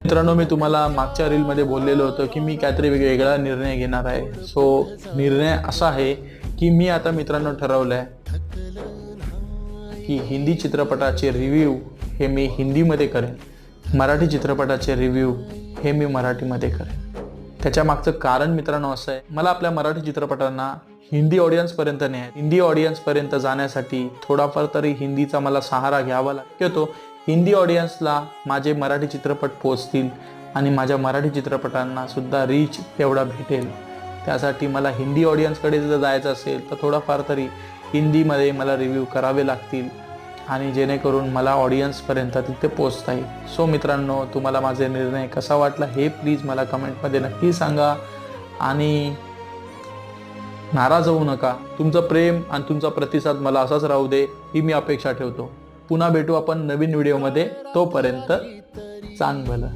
मित्रांनो, मी तुम्हाला मागच्या रीलमध्ये बोललेलो होतं की मी काहीतरी वेगळा निर्णय घेणार आहे. सो निर्णय असा आहे की मी आता मित्रांनो ठरवलंय की हिंदी चित्रपटाचे रिव्ह्यू हे मी हिंदीमध्ये करेन, मराठी चित्रपटाचे रिव्ह्यू हे मी मराठीमध्ये करेन. त्याच्या मागचं कारण मित्रांनो असं आहे, मला आपल्या मराठी चित्रपटांना हिंदी ऑडियन्सपर्यंत न्यायचं. हिंदी ऑडियन्सपर्यंत जाण्यासाठी थोडाफार तरी हिंदीचा मला सहारा घ्यावा लागतो. हिंदी ऑडियन्सला माझे मराठी चित्रपट पोचतील आणि माझ्या मराठी चित्रपटांना सुद्धा रीच तेवढा भेटेल. त्यासाठी मला हिंदी ऑडियन्सकडे जर जायचं असेल तर थोडाफार तरी हिंदीमध्ये मला रिव्ह्यू करावे लागतील आणि जेणेकरून मला ऑडियन्सपर्यंत तिथे पोचता येईल. सो मित्रांनो, तुम्हाला माझे निर्णय कसा वाटला हे प्लीज मला कमेंटमध्ये नक्की सांगा आणि नाराज होऊ नका. तुमचं प्रेम आणि तुमचा प्रतिसाद मला असाच राहू दे ही मी अपेक्षा ठेवतो. पुन्हा भेटू आपण नवीन व्हिडिओमध्ये. तोपर्यंत चांग भलं.